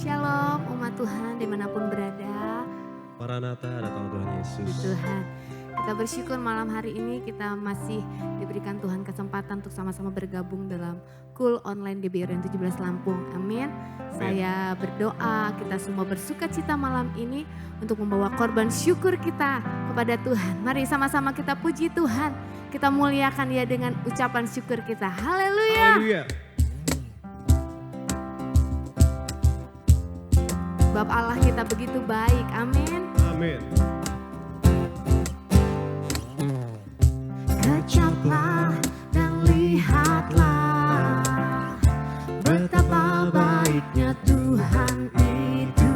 Shalom umat Tuhan dimanapun berada. Maranatha, datang Tuhan Yesus. Tuhan, kita bersyukur malam hari ini kita masih diberikan Tuhan kesempatan untuk sama-sama bergabung dalam Cool Online GBRN 17 Lampung. Amin. Saya berdoa kita semua bersuka cita malam ini untuk membawa korban syukur kita kepada Tuhan. Mari sama-sama kita puji Tuhan. Kita muliakan Dia dengan ucapan syukur kita. Haleluya. Haleluya. Sebab Allah kita begitu baik. Amin. Amin. Kecaplah dan lihatlah betapa baiknya Tuhan itu.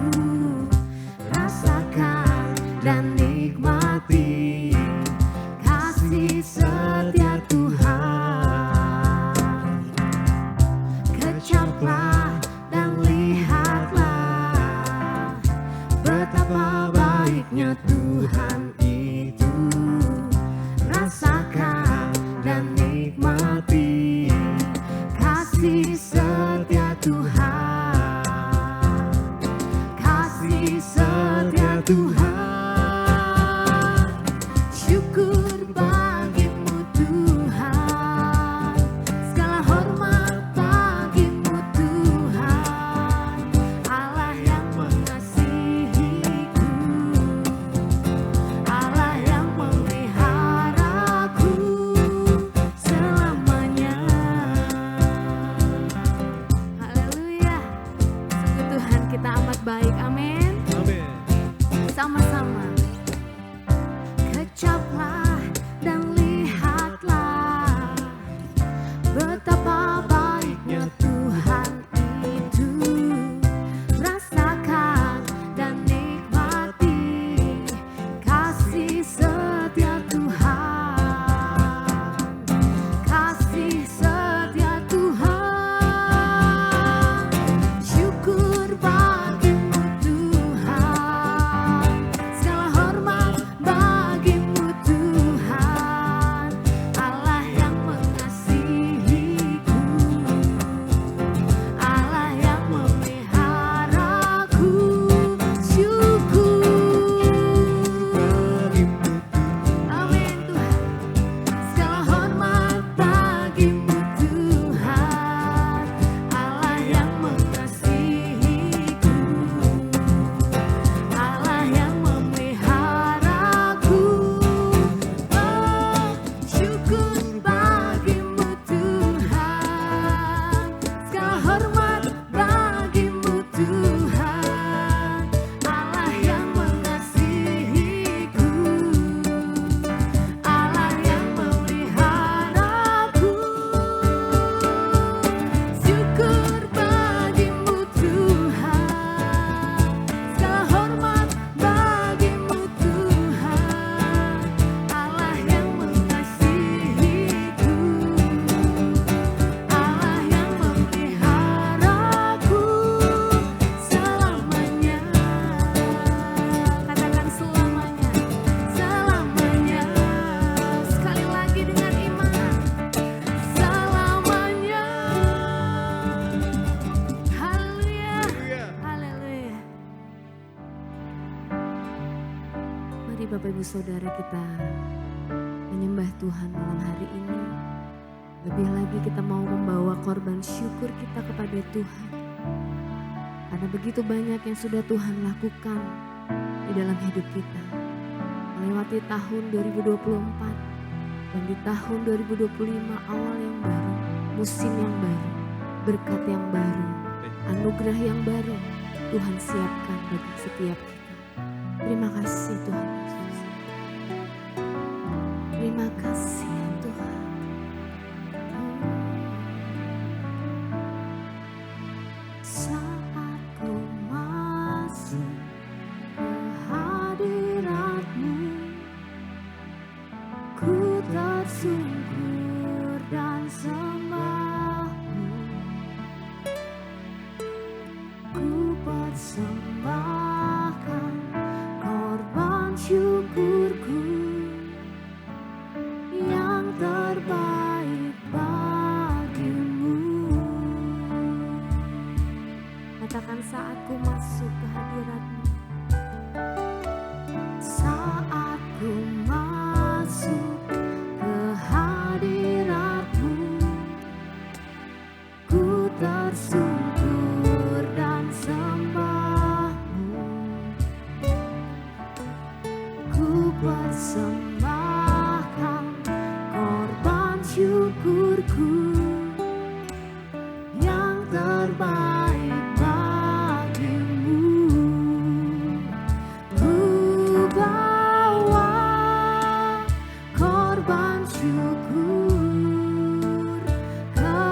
Rasakan dan nikmati kasih setia Tuhan. Kecaplah dan lihatlah betapa baiknya Tuhan itu. Rasakan dan nikmati kasih setia Tuhan. Kasih setia Tuhan. Syukur bagimu Tuhan. Segala hormat bagimu Tuhan. Allah yang mengasihiku. Allah yang memeliharaku selamanya. Haleluya. Sungguh Tuhan kita amat baik. Amin. Amin. Sama-sama. Kecaplah dan lihatlah betapa baiknya Tuhan itu. Rasakan dan nikmati kasih setia Tuhan. Kasih setia Tuhan. Syukur bagimu Tuhan. Segala hormat bagimu Tuhan. Allah yang mengasihiku. Allah yang memeliharaku. Syukur bagimu. Amin Tuhan. Segala hormat bagimu Tuhan. Allah yang mengasihiku. Allah yang memeliharaku. Oh, syukur bagimu Tuhan. Segala hormat bagimu Tuhan. Allah yang mengasihiku. Allah yang memeliharaku. Syukur bagimu Tuhan. Segala hormat bagimu Tuhan. Allah yang mengasihiku. Allah yang memeliharaku selamanya. Katakan selamanya. Selamanya. Sekali lagi dengan iman. Selamanya. Haleluya. Haleluya. Mari Bapak Ibu Saudara kita menyembah Tuhan malam hari ini. Lebih lagi kita mau membawa korban syukur kita kepada Tuhan. Karena begitu banyak yang sudah Tuhan lakukan di dalam hidup kita. Melewati tahun 2024 dan di tahun 2025 awal yang baru, musim yang baru, berkat yang baru, anugerah yang baru Tuhan siapkan bagi setiap kita. Terima kasih Tuhan Yesus. Terima kasih ya Tuhan. Saat ku masuk ke hadirat-Mu, ku tersungkur dan sembah-Mu. Ku persembahkan korban syukurku yang terbaik bagimu. katakan saat ku masuk ke hadirat-Mu. Saat ku masuk ke hadirat-Mu, ku tersungkur dan sembah-Mu. Ku persembahkan korban syukurku yang terbaik bagimu. Ku bawa korban syukur ke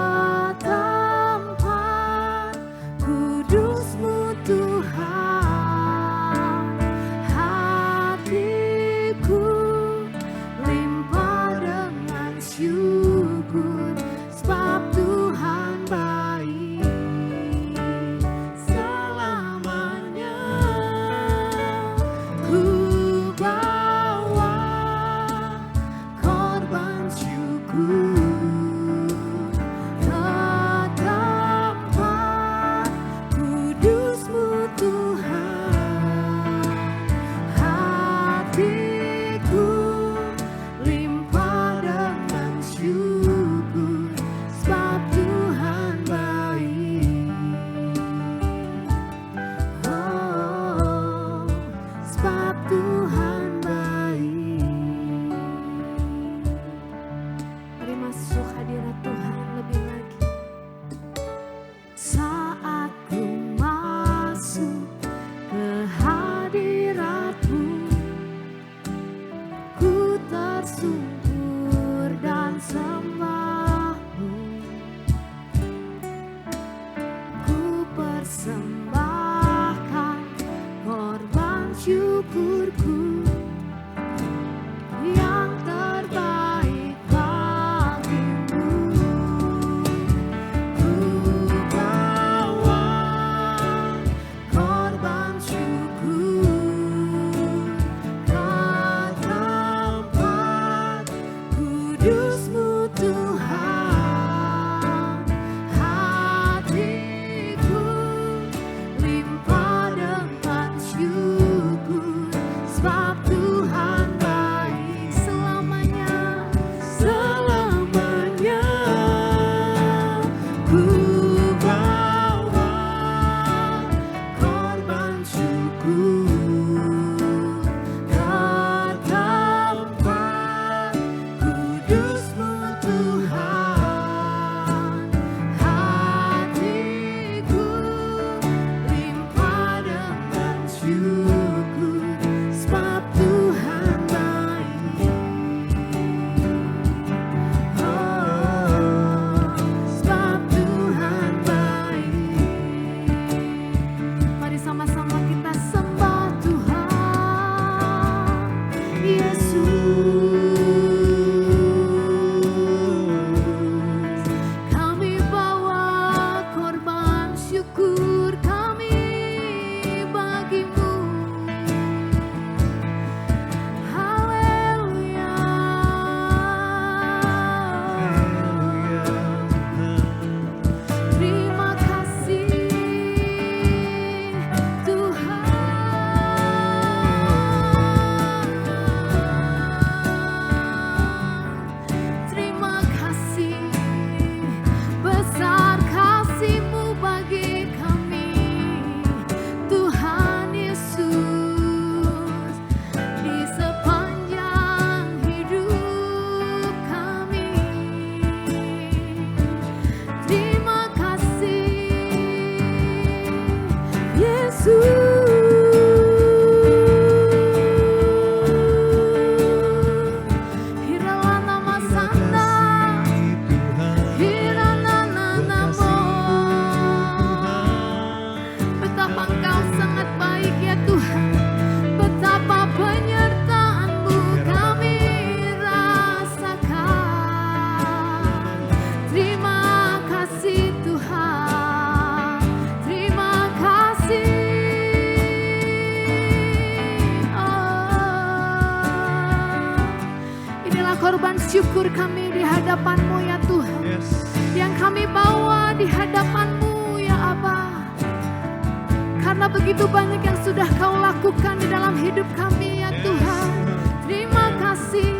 tempat kudus-Mu Tuhan. Hatiku limpah dengan syukur, sebab Tuhan baik selamanya. Ku bawa korban syukur ke tempat kudus-Mu Tuhan. Hatiku limpah dengan syukur, sebab Tuhan baik. Oh, sebab Tuhan baik. Mari masuk hadirat Tuhan lebih lagi. Saat ku masuk ke hadirat-Mu, ku tersungkur dan sembah-Mu. Ku persembahkan korban syukurku yang terbaik bagimu. Ku bawa korban syukur ke tempat kudus-Mu Tuhan. Hatiku limpah dengan syukur, sebab Tuhan baik selamanya. Selamanya ku bawa korban syukur ke tempat kudus-Mu Tuhan. Hatiku limpah dengan syukur, sebab Tuhan baik. Oh, sebab Tuhan baik. Mari sama-sama kita sembah Tuhan Yesus. Kami bawa korban syukur kami bagimu. Haleluya. Terima kasih Tuhan. Terima kasih besar kasih-Mu bagi kami, Tuhan Yesus, di sepanjang hidup kami. Terima kasih Yesus. Hiralana masanda, hiralana namo. Betapa Engkau sangat baik ya Tuhan. Betapa penyertaan-Mu kami rasakan. Terima kasih Tuhan. Terima kasih. Inilah korban syukur kami di hadapan-Mu ya Tuhan. Yes. Yang kami bawa di hadapan-Mu ya Aba. karena begitu banyak yang sudah Kau lakukan di dalam hidup kami ya Tuhan. Terima kasih,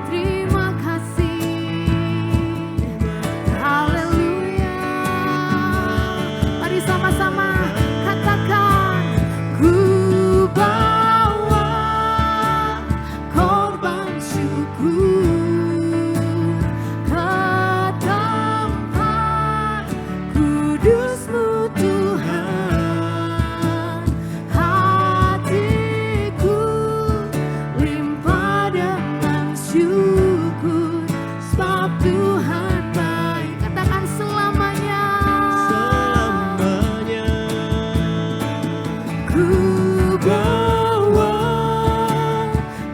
terima kasih. Haleluya. Mari sama-sama katakan, ku bawa korban syukur ke tempat kudus-Mu Tuhan. Hatiku limpah dengan syukur, sebab Tuhan baik. Katakan selamanya. Selamanya Ku bawa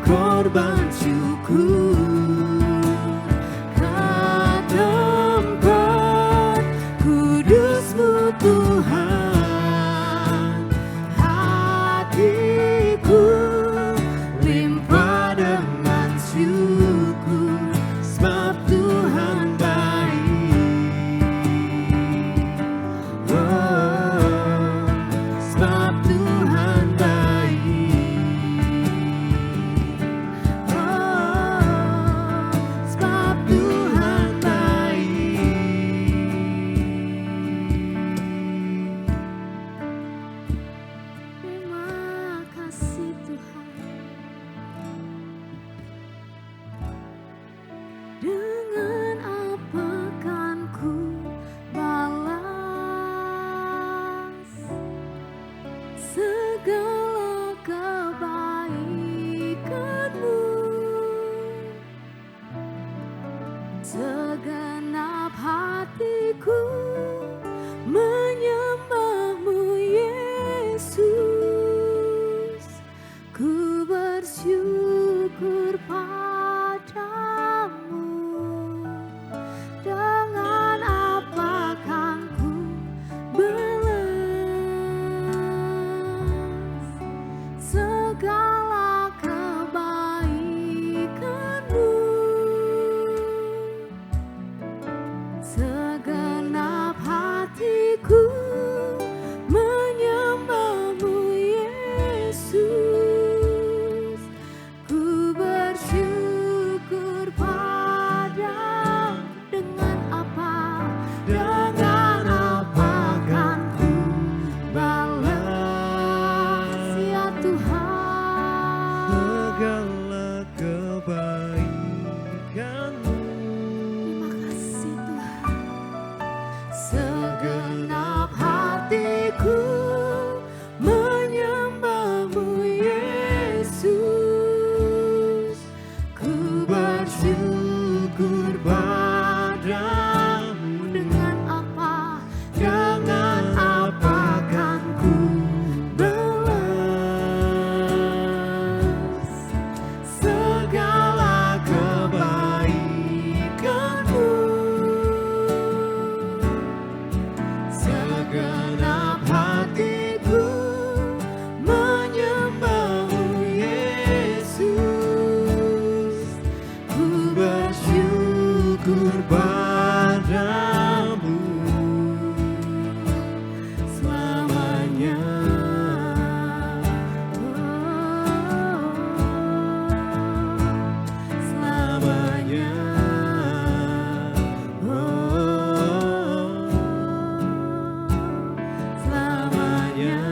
korban syukur ke tempat kudus-Mu Tuhan. Hatiku limpah dengan syukur, sebab Tuhan baik. Oh, sebab Tuhan baik. Oh, sebab Tuhan baik. Terima kasih Tuhan. Dengan apa kan ku balas segala kebaikan-Mu? Segenap hatiku menyembah-Mu Yesus. Ku bersyukur padamu. Dengan apa kan ku balas segala kebaikan-Mu? Segenap hatiku menyembah-Mu Yesus. Ku bersyukur padamu. Dengan apa kan ku balas ya Tuhan. segala kebaikan-Mu. Terima kasih Tuhan. Segenap hatiku menyembah-Mu Yesus. Ku bersyukur padamu. Dengan apa kan ku balas segala kebaikan-Mu? Segenap hatiku menyembah-Mu Yesus. Ku bersyukur padamu selamanya. Selamanya. Selamanya.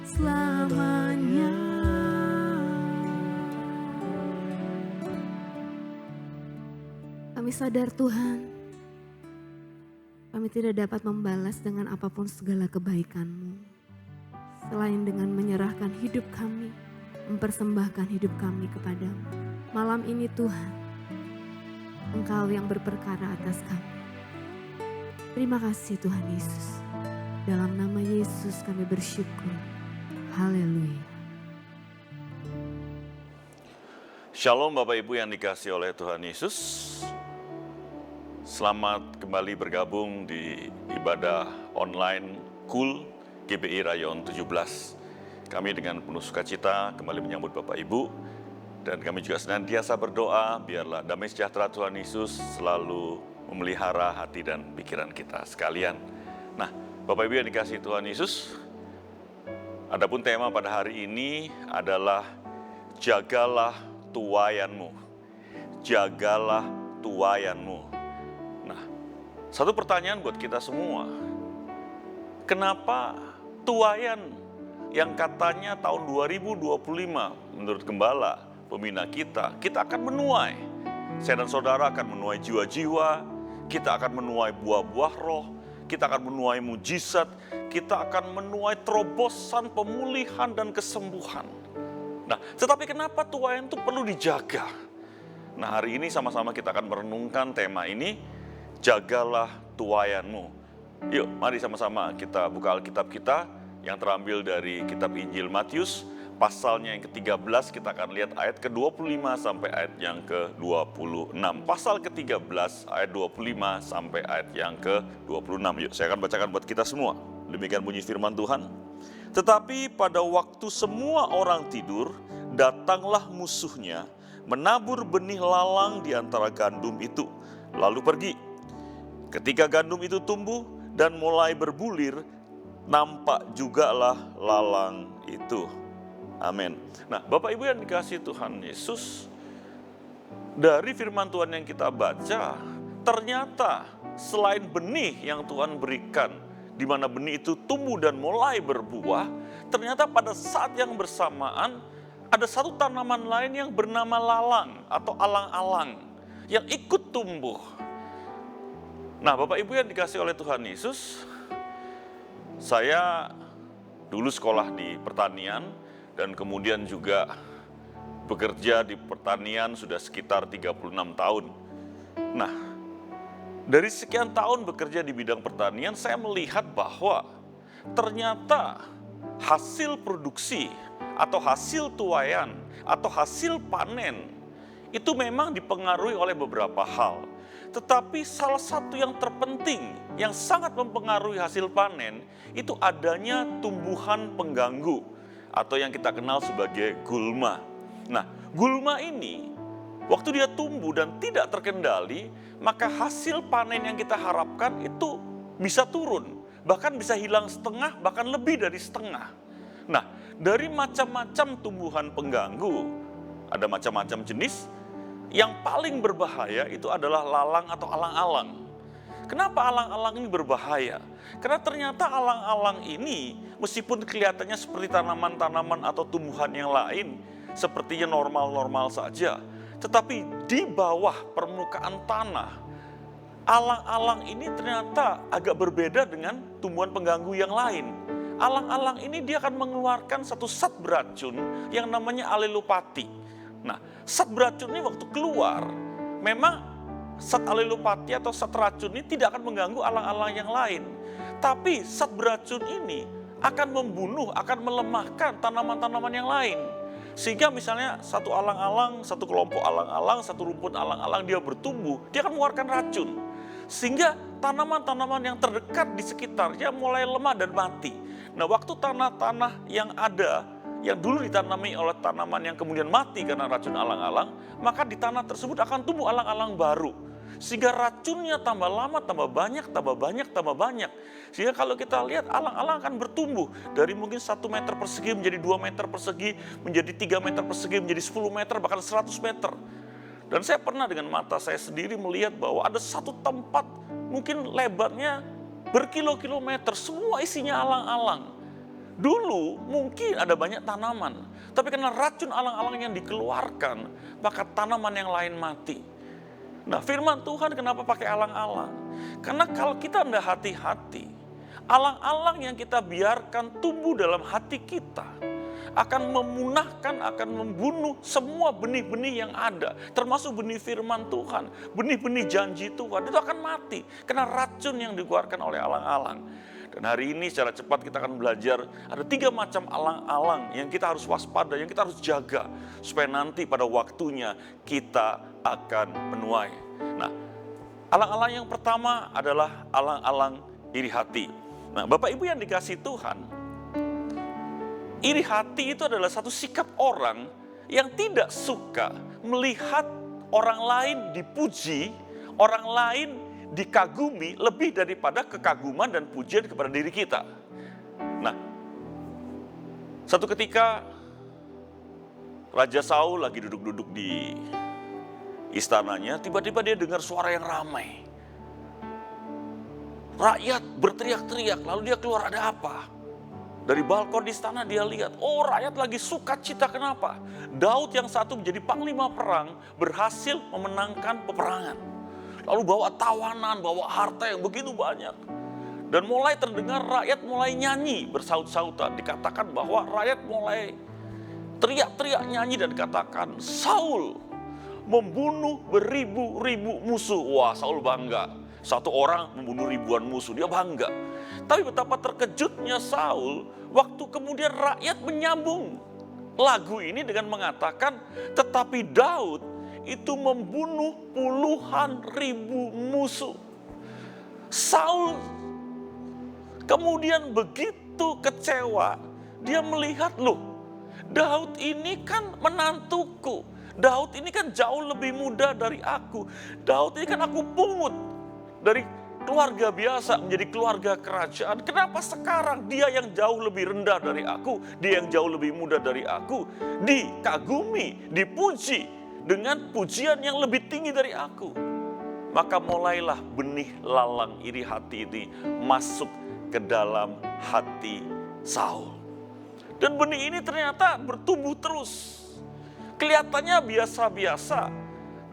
Selamanya. Kami sadar Tuhan, kami tidak dapat membalas dengan apapun segala kebaikan-Mu, selain dengan menyerahkan hidup kami, mempersembahkan hidup kami kepadamu. Malam ini Tuhan, Engkau yang berperkara atas kami. Terima kasih Tuhan Yesus. Dalam nama Yesus kami bersyukur. Haleluya. Shalom Bapak Ibu yang dikasihi oleh Tuhan Yesus. Selamat kembali bergabung di ibadah online KUL GBI Rayon 17. Kami dengan penuh sukacita kembali menyambut Bapak Ibu. Dan kami juga senantiasa berdoa biarlah damai sejahtera Tuhan Yesus selalu memelihara hati dan pikiran kita sekalian. Nah, Bapak Ibu yang dikasihi Tuhan Yesus, adapun tema pada hari ini adalah jagalah tuaianmu. Jagalah tuaianmu. Nah, satu pertanyaan buat kita semua. Kenapa tuaian yang katanya tahun 2025 menurut gembala pembina kita akan menuai. Saya dan saudara akan menuai jiwa-jiwa, kita akan menuai buah-buah roh, kita akan menuai mujizat, kita akan menuai terobosan pemulihan dan kesembuhan. Nah, tetapi kenapa tuaian itu perlu dijaga? Nah, hari ini sama-sama kita akan merenungkan tema ini, jagalah tuaianmu. Yuk, mari sama-sama kita buka Alkitab kita yang terambil dari kitab Injil Matius, pasalnya yang ke-13, kita akan lihat ayat ke-25 sampai ayat yang ke-26. Pasal ke-13 ayat 25 sampai ayat yang ke-26. Yuk, saya akan bacakan buat kita semua. Demikian bunyi firman Tuhan. Tetapi pada waktu semua orang tidur, datanglah musuhnya, menabur benih lalang di antara gandum itu, lalu pergi. Ketika gandum itu tumbuh dan mulai berbulir, nampak jugalah lalang itu. Amin. Nah, Bapak Ibu yang dikasihi Tuhan Yesus, dari firman Tuhan yang kita baca, ternyata selain benih yang Tuhan berikan, di mana benih itu tumbuh dan mulai berbuah, ternyata pada saat yang bersamaan, ada satu tanaman lain yang bernama lalang atau alang-alang yang ikut tumbuh. Nah, Bapak Ibu yang dikasihi oleh Tuhan Yesus, saya dulu sekolah di pertanian dan kemudian juga bekerja di pertanian sudah sekitar 36 tahun. Nah, dari sekian tahun bekerja di bidang pertanian, saya melihat bahwa ternyata hasil produksi atau hasil tuaian atau hasil panen itu memang dipengaruhi oleh beberapa hal. Tetapi salah satu yang terpenting, yang sangat mempengaruhi hasil panen, itu adanya tumbuhan pengganggu atau yang kita kenal sebagai gulma. Nah, gulma ini waktu dia tumbuh dan tidak terkendali, maka hasil panen yang kita harapkan itu bisa turun, bahkan bisa hilang setengah, bahkan lebih dari setengah. Nah, dari macam-macam tumbuhan pengganggu, ada macam-macam jenis. Yang paling berbahaya itu adalah lalang atau alang-alang. Kenapa alang-alang ini berbahaya? Karena ternyata alang-alang ini meskipun kelihatannya seperti tanaman-tanaman atau tumbuhan yang lain, sepertinya normal-normal saja. Tetapi di bawah permukaan tanah, alang-alang ini ternyata agak berbeda dengan tumbuhan pengganggu yang lain. Alang-alang ini dia akan mengeluarkan satu zat beracun yang namanya alelopati. Nah, zat beracun ini waktu keluar, memang zat alelopati atau zat racun ini tidak akan mengganggu alang-alang yang lain. Tapi zat beracun ini akan membunuh, akan melemahkan tanaman-tanaman yang lain. Sehingga misalnya satu alang-alang, satu kelompok alang-alang, satu rumput alang-alang dia bertumbuh, dia akan mengeluarkan racun. Sehingga tanaman-tanaman yang terdekat di sekitarnya mulai lemah dan mati. Nah, waktu tanah-tanah yang ada, yang dulu ditanami oleh tanaman yang kemudian mati karena racun alang-alang, maka di tanah tersebut akan tumbuh alang-alang baru. Sehingga racunnya tambah lama, tambah banyak, tambah banyak, tambah banyak. Sehingga kalau kita lihat alang-alang akan bertumbuh dari mungkin 1 meter persegi menjadi 2 meter persegi, menjadi 3 meter persegi, menjadi 10 meter, bahkan 100 meter. Dan saya pernah dengan mata saya sendiri melihat bahwa ada satu tempat mungkin lebarnya berkilo-kilometer, semua isinya alang-alang. Dulu mungkin ada banyak tanaman, tapi karena racun alang-alang yang dikeluarkan, maka tanaman yang lain mati. Nah, firman Tuhan kenapa pakai alang-alang? Karena kalau kita tidak hati-hati, alang-alang yang kita biarkan tumbuh dalam hati kita akan memunahkan, akan membunuh semua benih-benih yang ada, termasuk benih firman Tuhan, benih-benih janji Tuhan, itu akan mati karena racun yang dikeluarkan oleh alang-alang. Dan hari ini secara cepat kita akan belajar ada 3 macam alang-alang yang kita harus waspada, yang kita harus jaga. Supaya nanti pada waktunya kita akan menuai. Nah, alang-alang yang pertama adalah alang-alang iri hati. Nah, Bapak Ibu yang dikasihi Tuhan, iri hati itu adalah satu sikap orang yang tidak suka melihat orang lain dipuji, orang lain dikagumi lebih daripada kekaguman dan pujian kepada diri kita. Nah, satu ketika Raja Saul lagi duduk-duduk di istananya, tiba-tiba dia dengar suara yang ramai. Rakyat berteriak-teriak, lalu dia keluar, ada apa? Dari balkon istana dia lihat, oh rakyat lagi sukacita, kenapa? Daud yang satu menjadi panglima perang berhasil memenangkan peperangan. Lalu bawa tawanan, bawa harta yang begitu banyak. Dan mulai terdengar rakyat mulai nyanyi bersaut-sautan. Dikatakan bahwa rakyat mulai teriak-teriak nyanyi dan dikatakan, Saul membunuh beribu-ribu musuh. Wah, Saul bangga. Satu orang membunuh ribuan musuh, dia bangga. Tapi betapa terkejutnya Saul waktu kemudian rakyat menyambung lagu ini dengan mengatakan, tetapi Daud itu membunuh puluhan ribu musuh. Saul kemudian begitu kecewa, dia melihat, loh, Daud ini kan menantuku. Daud ini kan jauh lebih muda dari aku. Daud ini kan aku pungut dari keluarga biasa menjadi keluarga kerajaan. Kenapa sekarang dia yang jauh lebih rendah dari aku, dia yang jauh lebih muda dari aku, dikagumi, dipuji dengan pujian yang lebih tinggi dari aku? Maka mulailah benih lalang iri hati ini masuk ke dalam hati Saul. Dan benih ini ternyata bertumbuh terus. Kelihatannya biasa-biasa,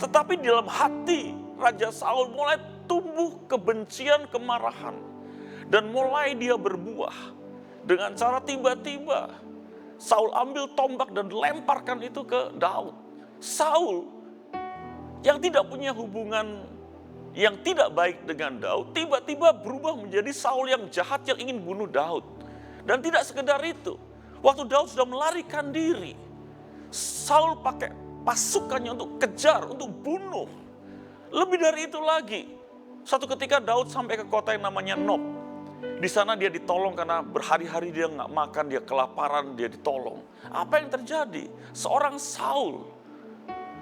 tetapi di dalam hati Raja Saul mulai tumbuh kebencian, kemarahan. Dan mulai dia berbuah. Dengan cara tiba-tiba Saul ambil tombak dan lemparkan itu ke Daud. Saul yang tidak punya hubungan yang tidak baik dengan Daud, tiba-tiba berubah menjadi Saul yang jahat yang ingin bunuh Daud. Dan tidak sekedar itu, waktu Daud sudah melarikan diri, Saul pakai pasukannya untuk kejar, untuk bunuh. Lebih dari itu lagi, satu ketika Daud sampai ke kota yang namanya Nob. Di sana dia ditolong karena berhari-hari dia nggak makan, dia kelaparan, dia ditolong. Apa yang terjadi? Seorang Saul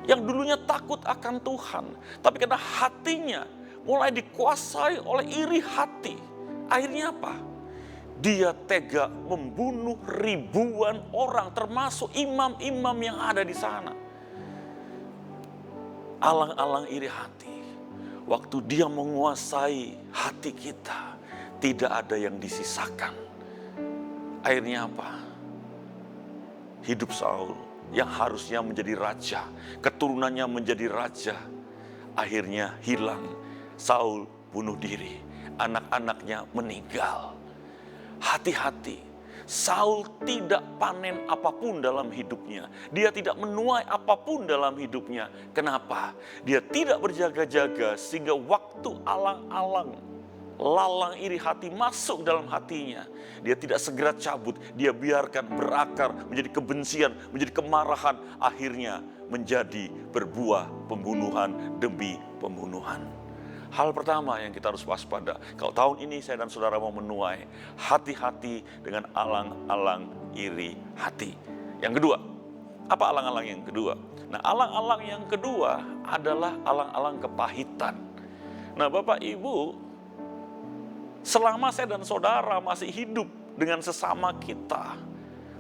yang dulunya takut akan Tuhan, tapi karena hatinya mulai dikuasai oleh iri hati. Akhirnya apa? Dia tega membunuh ribuan orang, termasuk imam-imam yang ada di sana. Alang-alang iri hati. Waktu dia menguasai hati kita, tidak ada yang disisakan. Akhirnya apa? Hidup Saul yang harusnya menjadi raja, keturunannya menjadi raja, akhirnya hilang. Saul bunuh diri, anak-anaknya meninggal. Hati-hati, Saul tidak panen apapun dalam hidupnya. Dia tidak menuai apapun dalam hidupnya. Kenapa? Dia tidak berjaga-jaga sehingga waktu alang-alang, lalang iri hati masuk dalam hatinya. Dia tidak segera cabut, dia biarkan berakar menjadi kebencian, menjadi kemarahan. Akhirnya menjadi berbuah pembunuhan demi pembunuhan. Hal pertama yang kita harus waspada, kalau tahun ini saya dan saudara mau menuai, hati-hati dengan alang-alang iri hati. Yang kedua, apa alang-alang yang kedua? Nah, alang-alang yang kedua adalah alang-alang kepahitan. Nah, Bapak Ibu, selama saya dan saudara masih hidup dengan sesama kita,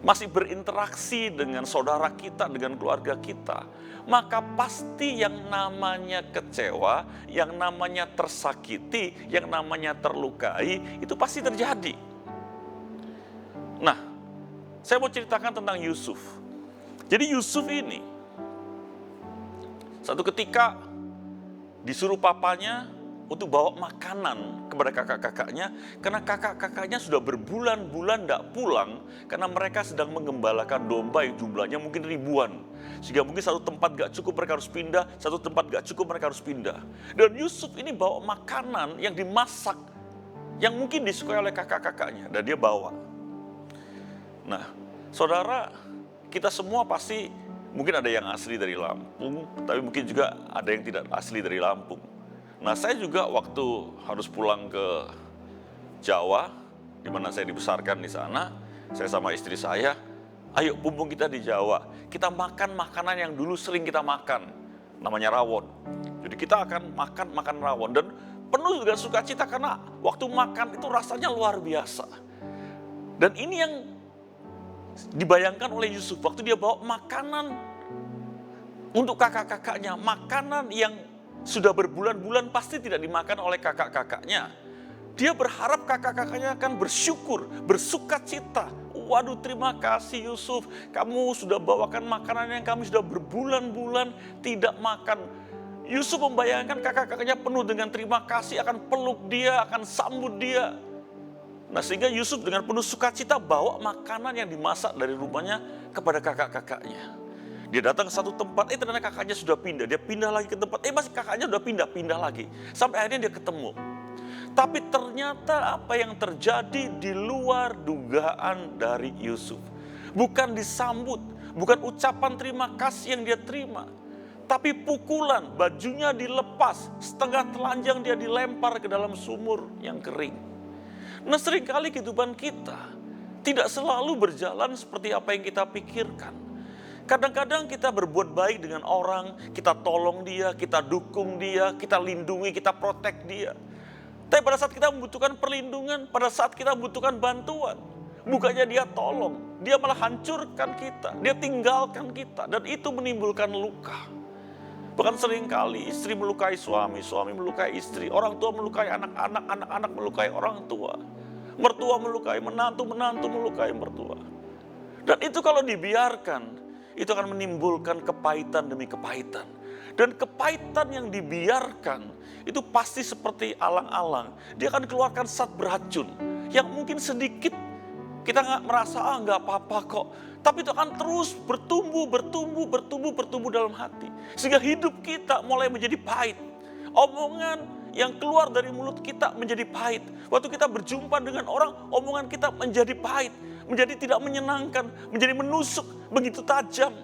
masih berinteraksi dengan saudara kita, dengan keluarga kita, maka pasti yang namanya kecewa, yang namanya tersakiti, yang namanya terlukai, itu pasti terjadi. Nah, saya mau ceritakan tentang Yusuf. Jadi Yusuf ini, satu ketika disuruh papanya untuk bawa makanan kepada kakak-kakaknya, karena kakak-kakaknya sudah berbulan-bulan tidak pulang, karena mereka sedang menggembalakan domba yang jumlahnya mungkin ribuan. Sehingga mungkin satu tempat gak cukup mereka harus pindah, satu tempat gak cukup mereka harus pindah. Dan Yusuf ini bawa makanan yang dimasak, yang mungkin disukai oleh kakak-kakaknya, dan dia bawa. Nah, saudara, kita semua pasti, mungkin ada yang asli dari Lampung, tapi mungkin juga ada yang tidak asli dari Lampung. Nah, saya juga waktu harus pulang ke Jawa, di mana saya dibesarkan di sana, saya sama istri saya, ayo mumpung kita di Jawa, kita makan makanan yang dulu sering kita makan, namanya rawon. Jadi kita akan makan rawon, dan penuh dengan sukacita karena waktu makan itu rasanya luar biasa. Dan ini yang dibayangkan oleh Yusuf waktu dia bawa makanan untuk kakak-kakaknya, makanan yang sudah berbulan-bulan pasti tidak dimakan oleh kakak-kakaknya. Dia berharap kakak-kakaknya akan bersyukur, bersukacita. Waduh, terima kasih Yusuf, kamu sudah bawakan makanan yang kami sudah berbulan-bulan tidak makan. Yusuf membayangkan kakak-kakaknya penuh dengan terima kasih, akan peluk dia, akan sambut dia. Nah, sehingga Yusuf dengan penuh sukacita bawa makanan yang dimasak dari rumahnya kepada kakak-kakaknya. Dia datang ke satu tempat, ternyata kakaknya sudah pindah. Dia pindah lagi ke tempat, masih kakaknya sudah pindah lagi. Sampai akhirnya dia ketemu. Tapi ternyata apa yang terjadi di luar dugaan dari Yusuf. Bukan disambut, bukan ucapan terima kasih yang dia terima. Tapi pukulan, bajunya dilepas, setengah telanjang dia dilempar ke dalam sumur yang kering. Nah, seringkali kehidupan kita tidak selalu berjalan seperti apa yang kita pikirkan. Kadang-kadang kita berbuat baik dengan orang, kita tolong dia, kita dukung dia, kita lindungi, kita protek dia. Tapi pada saat kita membutuhkan perlindungan, pada saat kita membutuhkan bantuan, bukannya dia tolong, dia malah hancurkan kita, dia tinggalkan kita, dan itu menimbulkan luka. Bahkan seringkali istri melukai suami, suami melukai istri, orang tua melukai anak-anak, anak-anak melukai orang tua, mertua melukai menantu, menantu melukai mertua. Dan itu kalau dibiarkan, itu akan menimbulkan kepahitan demi kepahitan. Dan kepahitan yang dibiarkan, itu pasti seperti alang-alang. Dia akan keluarkan zat beracun, yang mungkin sedikit kita nggak merasa, nggak apa-apa kok. Tapi itu akan terus bertumbuh dalam hati. Sehingga hidup kita mulai menjadi pahit. Omongan yang keluar dari mulut kita menjadi pahit. Waktu kita berjumpa dengan orang, omongan kita menjadi pahit. Menjadi tidak menyenangkan, menjadi menusuk, begitu tajam.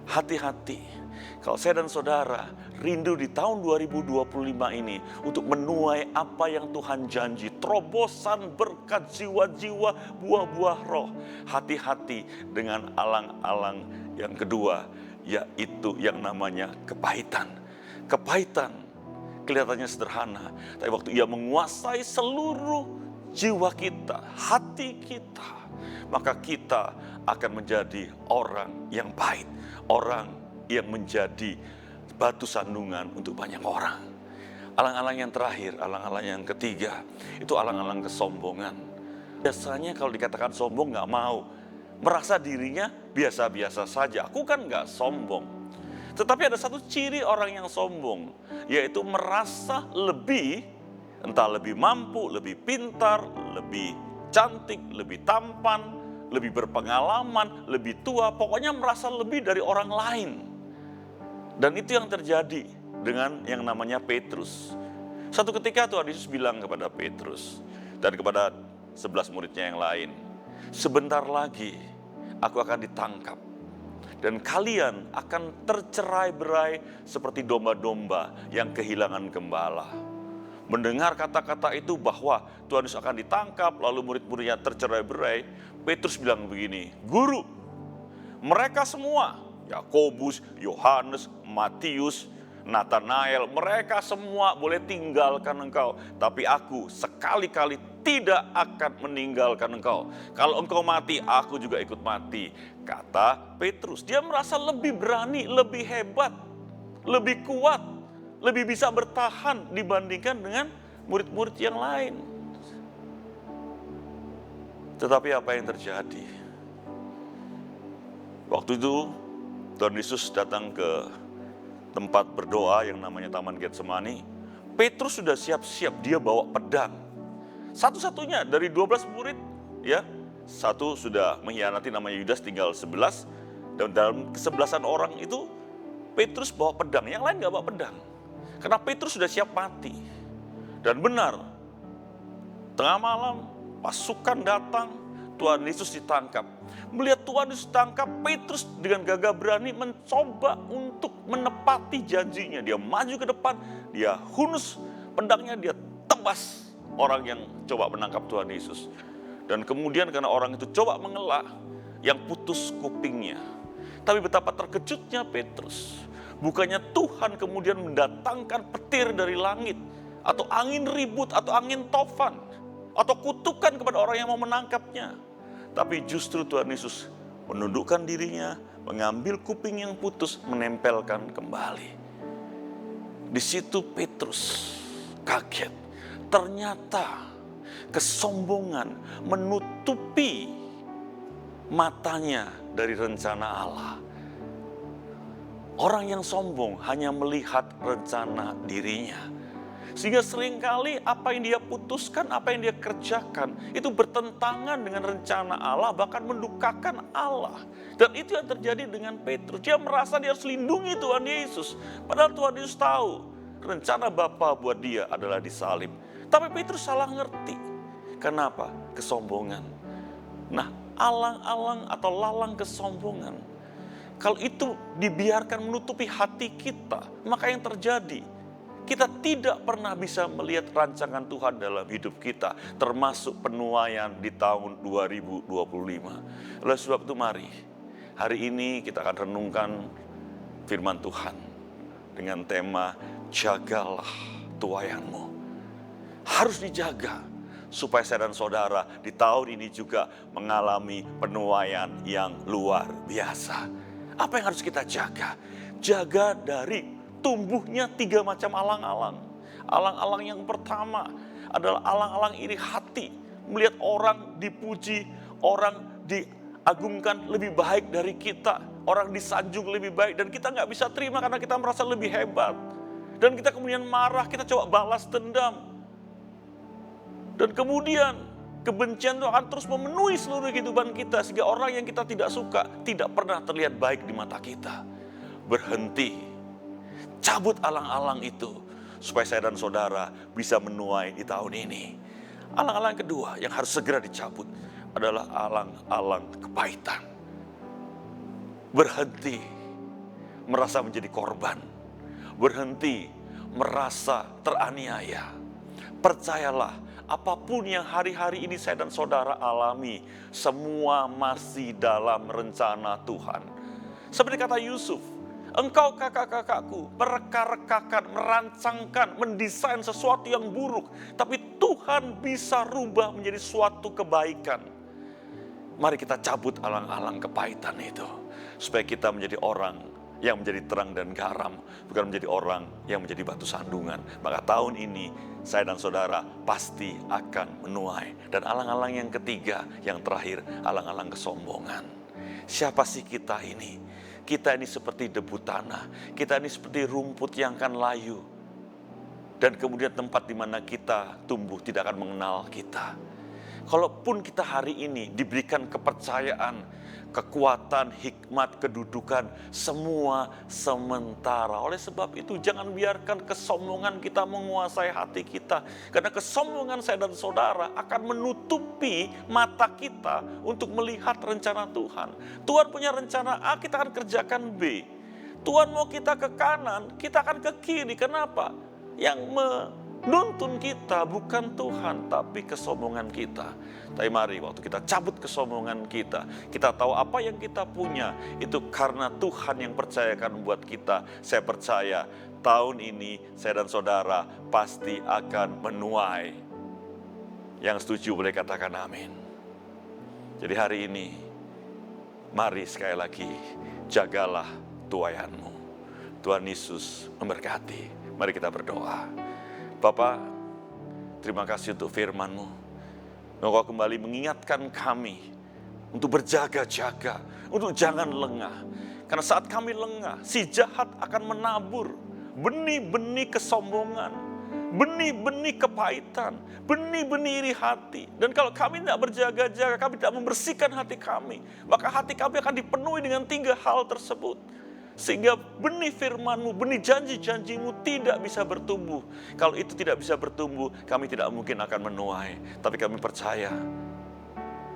Hati-hati. Kalau saya dan saudara rindu di tahun 2025 ini untuk menuai apa yang Tuhan janji. Terobosan berkat jiwa-jiwa, buah-buah roh. Hati-hati dengan alang-alang yang kedua, yaitu yang namanya kepahitan. Kepahitan kelihatannya sederhana, tapi waktu ia menguasai seluruh jiwa kita, hati kita, maka kita akan menjadi orang yang pahit. Orang yang menjadi batu sandungan untuk banyak orang. Alang-alang yang terakhir, alang-alang yang ketiga, itu alang-alang kesombongan. Biasanya kalau dikatakan sombong nggak mau, merasa dirinya biasa-biasa saja. Aku kan nggak sombong. Tetapi ada satu ciri orang yang sombong, yaitu merasa lebih, entah lebih mampu, lebih pintar, lebih cantik, lebih tampan, lebih berpengalaman, lebih tua, pokoknya merasa lebih dari orang lain. Dan itu yang terjadi dengan yang namanya Petrus. Satu ketika Tuhan Yesus bilang kepada Petrus dan kepada 11 muridnya yang lain, sebentar lagi aku akan ditangkap dan kalian akan tercerai-berai seperti domba-domba yang kehilangan gembala. Mendengar kata-kata itu bahwa Tuhan Yesus akan ditangkap, lalu murid-muridnya tercerai-berai, Petrus bilang begini, Guru, mereka semua, Yakobus, Yohanes, Matius, Nathanael, mereka semua boleh tinggalkan engkau. Tapi aku sekali-kali tidak akan meninggalkan engkau. Kalau engkau mati, aku juga ikut mati. Kata Petrus, dia merasa lebih berani, lebih hebat, lebih kuat, lebih bisa bertahan dibandingkan dengan murid-murid yang lain. Tetapi apa yang terjadi? Waktu itu Tuhan Yesus datang ke tempat berdoa yang namanya Taman Getsemani. Petrus sudah siap-siap, dia bawa pedang. Satu-satunya dari 12 murid, ya, satu sudah mengkhianati, namanya Yudas, tinggal 11. Dan dalam ke-11 orang itu Petrus bawa pedang, yang lain gak bawa pedang. Karena Petrus sudah siap mati. Dan benar, tengah malam pasukan datang, Tuhan Yesus ditangkap. Melihat Tuhan Yesus ditangkap, Petrus dengan gagah berani mencoba untuk menepati janjinya. Dia maju ke depan, dia hunus pedangnya, dia tebas orang yang coba menangkap Tuhan Yesus. Dan kemudian karena orang itu coba mengelak, yang putus kupingnya. Tapi betapa terkejutnya Petrus. Bukannya Tuhan kemudian mendatangkan petir dari langit, atau angin ribut, atau angin tofan, atau kutukan kepada orang yang mau menangkapnya. Tapi justru Tuhan Yesus menundukkan dirinya, mengambil kuping yang putus, menempelkan kembali. Di situ Petrus kaget. Ternyata kesombongan menutupi matanya dari rencana Allah. Orang yang sombong hanya melihat rencana dirinya. Sehingga seringkali apa yang dia putuskan, apa yang dia kerjakan, itu bertentangan dengan rencana Allah, bahkan mendukakan Allah. Dan itu yang terjadi dengan Petrus. Dia merasa dia harus lindungi Tuhan Yesus. Padahal Tuhan Yesus tahu rencana Bapa buat dia adalah disalib. Tapi Petrus salah ngerti. Kenapa? Kesombongan. Nah, alang-alang atau lalang kesombongan, kalau itu dibiarkan menutupi hati kita, maka yang terjadi, kita tidak pernah bisa melihat rancangan Tuhan dalam hidup kita, termasuk penuaian di tahun 2025. Oleh sebab itu mari, hari ini kita akan renungkan firman Tuhan dengan tema jagalah tuaianmu. Harus dijaga supaya saya dan saudara di tahun ini juga mengalami penuaian yang luar biasa. Apa yang harus kita jaga? Jaga dari tumbuhnya 3 macam alang-alang. Alang-alang yang pertama adalah alang-alang iri hati. Melihat orang dipuji, orang diagungkan lebih baik dari kita. Orang disanjung lebih baik dan kita nggak bisa terima karena kita merasa lebih hebat. Dan kita kemudian marah, kita coba balas dendam. Dan kemudian kebencian itu akan terus memenuhi seluruh kehidupan kita. Sehingga orang yang kita tidak suka tidak pernah terlihat baik di mata kita. Berhenti. Cabut alang-alang itu. Supaya saya dan saudara bisa menuai di tahun ini. Alang-alang kedua yang harus segera dicabut adalah alang-alang kepahitan. Berhenti merasa menjadi korban. Berhenti merasa teraniaya. Percayalah, apapun yang hari-hari ini saya dan saudara alami, semua masih dalam rencana Tuhan. Seperti kata Yusuf, engkau kakak-kakakku mereka-rekakan, merancangkan, mendesain sesuatu yang buruk. Tapi Tuhan bisa rubah menjadi suatu kebaikan. Mari kita cabut alang-alang kepahitan itu. Supaya kita menjadi orang yang menjadi terang dan garam, bukan menjadi orang yang menjadi batu sandungan. Maka tahun ini saya dan saudara pasti akan menuai. Dan alang-alang yang ketiga, yang terakhir, alang-alang kesombongan. Siapa sih kita ini? Kita ini seperti debu tanah, kita ini seperti rumput yang akan layu. Dan kemudian tempat di mana kita tumbuh tidak akan mengenal kita. Kalaupun kita hari ini diberikan kepercayaan, kekuatan, hikmat, kedudukan, semua sementara. Oleh sebab itu jangan biarkan kesombongan kita menguasai hati kita. Karena kesombongan saya dan saudara akan menutupi mata kita untuk melihat rencana Tuhan. Tuhan punya rencana A, kita akan kerjakan B. Tuhan mau kita ke kanan, kita akan ke kiri. Kenapa? Yang menuntun kita bukan Tuhan, tapi kesombongan kita. Tapi mari waktu kita cabut kesombongan kita tahu apa yang kita punya, itu karena Tuhan yang percayakan buat kita. Saya percaya tahun ini saya dan saudara pasti akan menuai. Yang setuju boleh katakan amin. Jadi hari ini, mari sekali lagi jagalah tuaianmu. Tuhan Yesus memberkati. Mari kita berdoa. Bapa, terima kasih untuk firman-Mu. Engkau kembali mengingatkan kami untuk berjaga-jaga, untuk jangan lengah. Karena saat kami lengah, si jahat akan menabur benih-benih kesombongan, benih-benih kepahitan, benih-benih iri hati. Dan kalau kami tidak berjaga-jaga, kami tidak membersihkan hati kami, maka hati kami akan dipenuhi dengan 3 hal tersebut. Sehingga benih firman-Mu, benih janji-janji-Mu tidak bisa bertumbuh. Kalau itu tidak bisa bertumbuh, kami tidak mungkin akan menuai. Tapi kami percaya,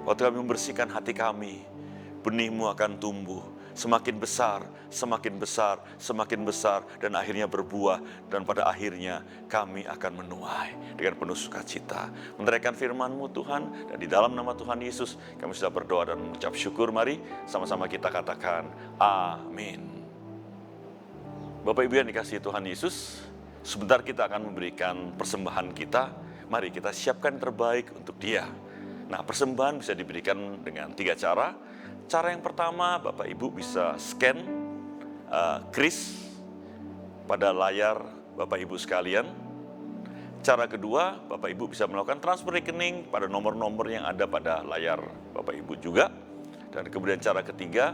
waktu kami membersihkan hati kami, benih-Mu akan tumbuh. Semakin besar, semakin besar, semakin besar, dan akhirnya berbuah. Dan pada akhirnya kami akan menuai dengan penuh sukacita. Menerangkan firman-Mu Tuhan, dan di dalam nama Tuhan Yesus kami sudah berdoa dan mengucap syukur. Mari sama-sama kita katakan amin. Bapak Ibu yang dikasihi Tuhan Yesus, sebentar kita akan memberikan persembahan kita. Mari kita siapkan yang terbaik untuk Dia. Nah, persembahan bisa diberikan dengan 3 cara. Cara yang pertama, Bapak Ibu bisa scan kris pada layar Bapak Ibu sekalian. Cara kedua, Bapak Ibu bisa melakukan transfer rekening pada nomor-nomor yang ada pada layar Bapak Ibu juga. Dan kemudian cara ketiga,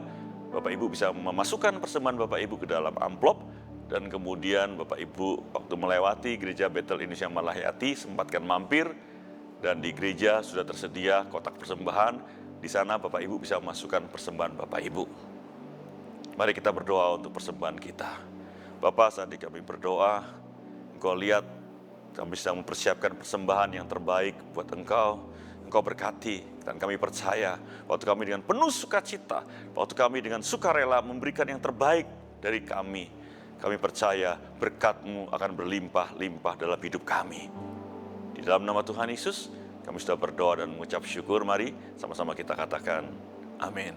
Bapak Ibu bisa memasukkan persembahan Bapak Ibu ke dalam amplop. Dan kemudian Bapak Ibu waktu melewati gereja Bethel Indonesia Malahayati, sempatkan mampir. Dan di gereja sudah tersedia kotak persembahan. Di sana Bapak Ibu bisa memasukkan persembahan Bapak Ibu. Mari kita berdoa untuk persembahan kita. Bapak, saat ini kami berdoa, Engkau lihat kami sedang mempersiapkan persembahan yang terbaik buat Engkau. Engkau berkati, dan kami percaya waktu kami dengan penuh sukacita, waktu kami dengan sukarela memberikan yang terbaik dari kami. Kami percaya berkat-Mu akan berlimpah-limpah dalam hidup kami. Di dalam nama Tuhan Yesus, kami sudah berdoa dan mengucap syukur. Mari sama-sama kita katakan amin.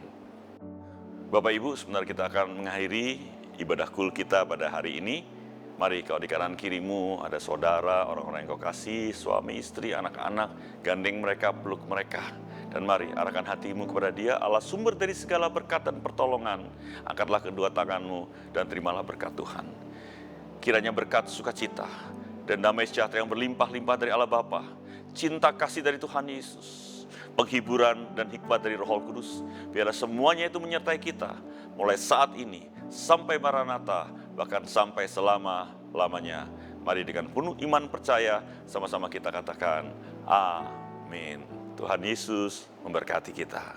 Bapak Ibu, sebentar kita akan mengakhiri ibadah kul kita pada hari ini. Mari kalau di kanan kirimu ada saudara, orang-orang yang kau kasih, suami, istri, anak-anak, gandeng mereka, peluk mereka. Dan mari arahkan hatimu kepada Dia, Allah sumber dari segala berkat dan pertolongan. Angkatlah kedua tanganmu dan terimalah berkat Tuhan. Kiranya berkat sukacita dan damai sejahtera yang berlimpah-limpah dari Allah Bapa, cinta kasih dari Tuhan Yesus, penghiburan dan hikmat dari Roh Kudus, biarlah semuanya itu menyertai kita mulai saat ini sampai Maranatha, bahkan sampai selama-lamanya. Mari dengan penuh iman percaya sama-sama kita katakan amin. Tuhan Yesus memberkati kita.